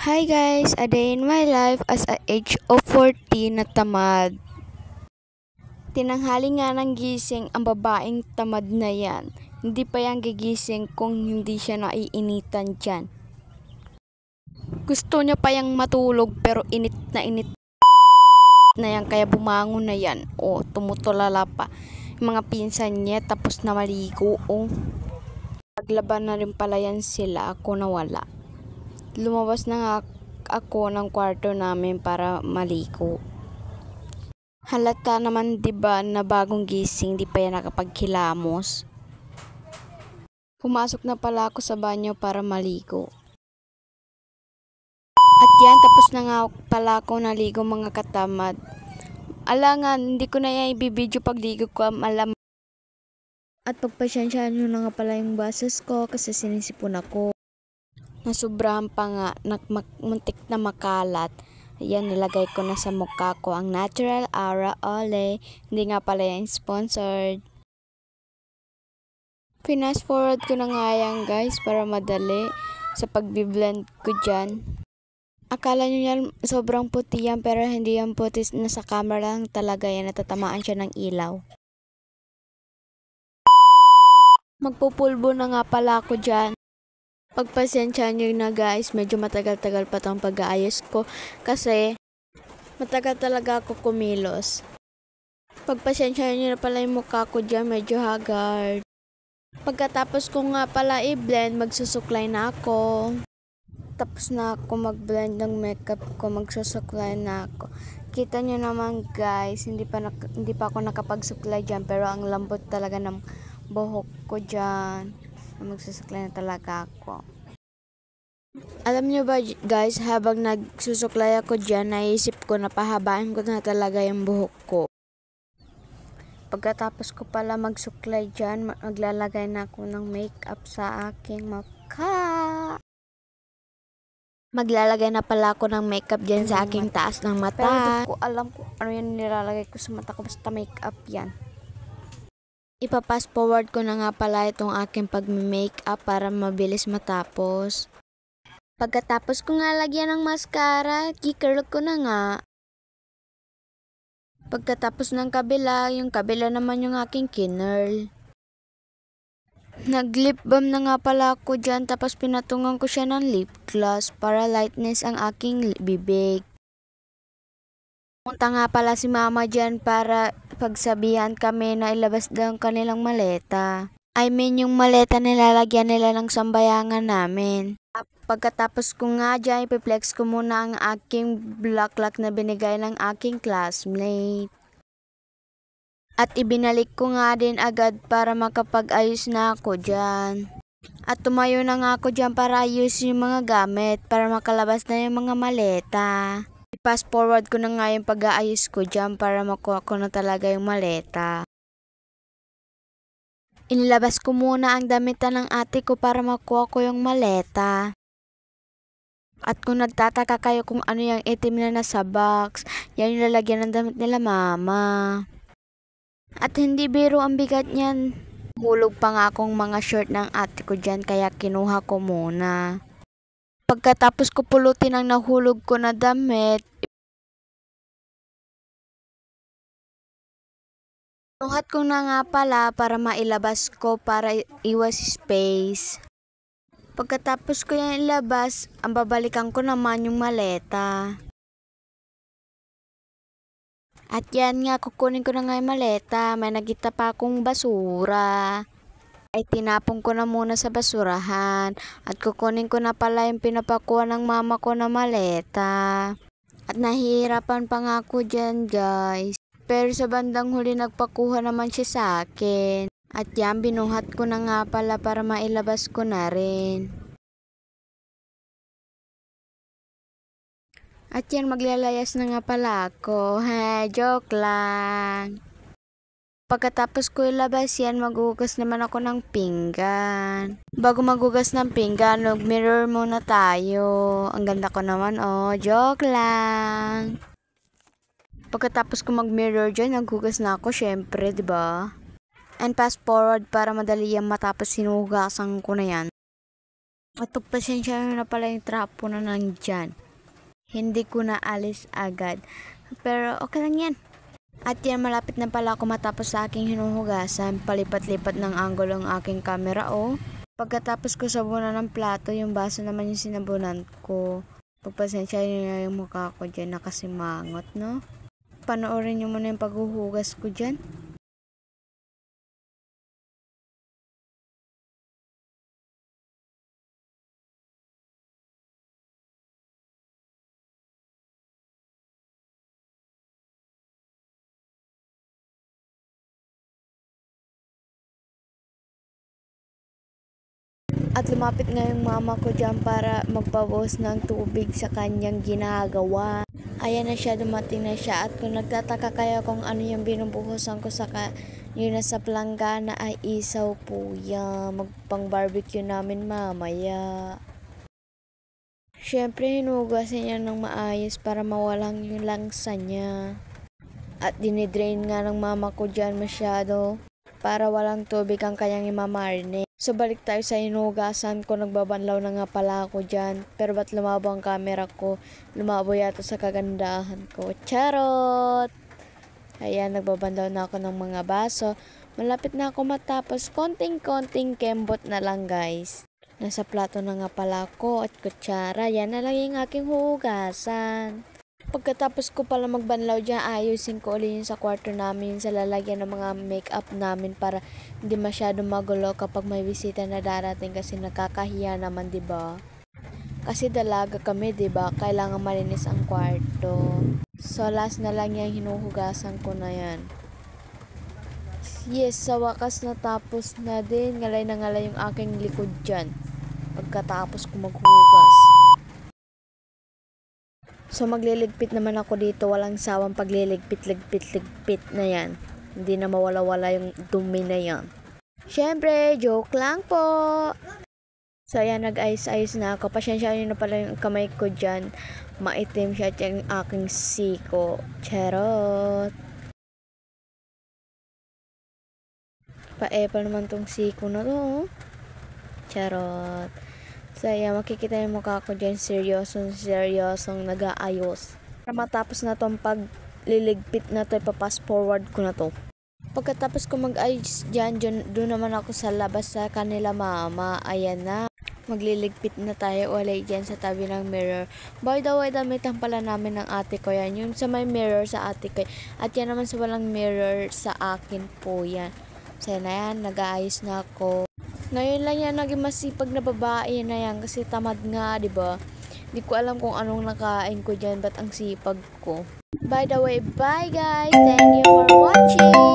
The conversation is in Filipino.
Hi guys, a day in my life as a age of 14 na tamad. Tinanghali nga ng gising ang babaeng tamad na yan. Hindi pa yan gigising kung hindi siya naiinitan dyan. Gusto niya pa yang matulog pero init na yan kaya bumangon na yan. O tumutulala pa. Yung mga pinsan niya tapos na maligo. O paglaban na rin pala yan sila, ako nawala. Lumabas na nga ako ng kwarto namin para maligo. Halata naman 'di ba na bagong gising, di pa yan nakapagkilamos. Pumasok na pala ako sa banyo para maligo. At yan, tapos na nga pala ako naligo mga katamad. Alangan, hindi ko na yan ibibidyo pagligo ko, malam. At pagpasyensyahan nyo na nga pala yung bases ko kasi sinisipon ako. Nasubrahan pa nga, muntik na makalat. Ayan, nilagay ko na sa mukha ko ang Natural Aura Ole. Hindi nga pala yung sponsored. Fast forward ko na nga yan guys para madali sa pagbiblend ko dyan. Akala nyo yan sobrang puti yan pero hindi yan puti, nasa camera lang talaga yan, natatamaan siya ng ilaw. Magpupulbo na nga pala ako dyan. Pagpasensya nyo na guys, medyo matagal-tagal pa tong pag-aayos ko kasi matagal talaga ako kumilos. Pagpasensya nyo na pala yung mukha ko dyan, medyo haggard. Pagkatapos ko nga pala i-blend, magsusuklay na ako. Tapos na ako mag-blend ng makeup ko, magsusuklay na ako. Kita nyo naman guys, hindi pa ako nakapagsuklay dyan pero ang lambot talaga ng buhok ko dyan. Magsusuklay na talaga ako. Alam nyo ba guys, habang nagsusuklay ako dyan, naisip ko na pahabain ko na talaga yung buhok ko. Pagkatapos ko pala magsuklay dyan, maglalagay na ako ng makeup sa aking mukha. Maglalagay na pala ako ng makeup dyan sa aking taas ng mata. Pero di ko alam kung ano yung nilalagay ko sa mata ko, basta makeup yan. Ipa-fast forward ko na nga pala itong aking pag-makeup para mabilis matapos. Pagkatapos ko nga lagyan ng mascara, i-curl ko na nga. Pagkatapos ng kabila, yung kabila naman yung aking kinurl. Nag-lip balm na nga pala ako dyan, tapos pinatungan ko siya ng lip gloss para lightness ang aking bibig. Punta nga pala si mama dyan para pagsabihan kami na ilabas daw ang kanilang maleta. I mean yung maleta nilalagyan nila ng sambayangan namin. Pagkatapos ko nga dyan, ipiplex ko muna ang aking black na binigay ng aking classmate. At ibinalik ko nga din agad para makapag-ayos na ako dyan. At tumayo na nga ako dyan para ayos yung mga gamit para makalabas na yung mga maleta. I-fast forward ko na nga yung pag-aayos ko dyan para makuha ko na talaga yung maleta. Inilabas ko muna ang damitan ng ate ko para makuha ko yung maleta. At kung nagtataka kayo kung ano yung itim na nasa box, yan yung lalagyan ng damit nila mama. At hindi biro ang bigat niyan. Hulog pa nga akong mga short ng ate ko dyan kaya kinuha ko muna. Pagkatapos ko pulutin ang nahulog ko na damit, nuhat ko na nga pala para mailabas ko para iwas space. Pagkatapos ko yan ilabas, ang babalikan ko naman yung maleta. At yan nga, kukunin ko na nga yung maleta. May nagita pa akong basura. Ay tinapon ko na muna sa basurahan. At kukunin ko na pala yung pinapakuha ng mama ko na maleta. At nahihirapan pa nga ako dyan guys. Pero sa bandang huli nagpakuha naman siya sa akin. At yan, binuhat ko na nga pala para mailabas ko na rin. At yan, maglalayas na nga pala ako. Joke lang. Pagkatapos ko ilabas yan, maghugas naman ako ng pinggan. Bago maghugas ng pinggan, mag-mirror muna tayo. Ang ganda ko naman, oh. Joke lang. Pagkatapos ko mag-mirror dyan, naghugas na ako, syempre, diba? And fast forward para madali yan matapos sinuhugasan ko na yan. At pagpasensya na pala yung trapo na nandyan. Hindi ko na alis agad. Pero okay lang yan. At yan, malapit na pala ako matapos sa aking hinuhugasan. Palipat-lipat ng angulo ang aking camera, oh. Pagkatapos ko sabunan ng plato, yung baso naman yung sinabunan ko. Pagpasensya nyo yung mukha ko dyan, nakasimangot, no? Panoorin nyo muna yung paghuhugas ko dyan. At lumapit nga yung mama ko dyan para magpabuhos ng tubig sa kanyang ginagawa. Ayan na siya, dumating na siya. At kung nagtataka kayo kung ano yung binubuhusan ko sa yun na sa planggana ay isaw po yan. Magpang barbecue namin mamaya. Siyempre, hinugasan niya ng maayos para mawalang yung langsa niya. At dinidrain nga ng mama ko dyan masyado para walang tubig ang kanyang imamarine. So balik tayo sa hinugasan ko, nagbabanlaw na nga pala ako dyan. Pero ba't lumabo ang camera ko? Lumabo yata sa kagandahan ko. Charot! Ayan, nagbabanlaw na ako ng mga baso. Malapit na ako matapos. Konting-konting kembot na lang, guys. Nasa plato na nga pala ako at kutsara. Yan na lang yung aking hugasan. Pagkatapos ko pala magbanlaw dyan, ayusin ko ulit yung sa kwarto namin, sa lalagyan ng mga makeup namin para hindi masyado magulo kapag may bisita na darating kasi nakakahiya naman, 'di ba? Kasi dalaga kami, 'di ba? Kailangan malinis ang kwarto. So last na lang yung hinuhugasan ko na yan. Yes, sa wakas natapos na din. Ngalay na ngalay yung aking likod dyan pagkatapos ko maghugas. So magliligpit naman ako dito, walang sawang pagliligpit na yan. Hindi na mawala-wala yung dumi na yan. Syempre, joke lang po. So ayan, nag-ayos-ayos na ako. Pasensya nyo na pala yung kamay ko dyan. Maitim siya at yung aking siko. Charot. Pa-epal naman tong siko na to. Charot. So, ayan, makikita yung mukha ko dyan, seryosong nag-aayos. Para matapos na tong pagliligpit na to, ipapass forward ko na to. Pagkatapos ko mag-ayos dyan, doon naman ako sa labas sa kanila mama. Ayan na. Magliligpit na tayo ulit dyan sa tabi ng mirror. By the way, damitan pala namin ng ate ko yan. Yung sa may mirror sa ate ko. At yan naman sa walang mirror sa akin po yan. So, yan, nag-aayos na ako. Ngayon lang yan naging masipag na babae na yan kasi tamad nga, 'di ba? Hindi ko alam kung anong nakain ko diyan, but ang sipag ko. By the way, bye guys. Thank you for watching.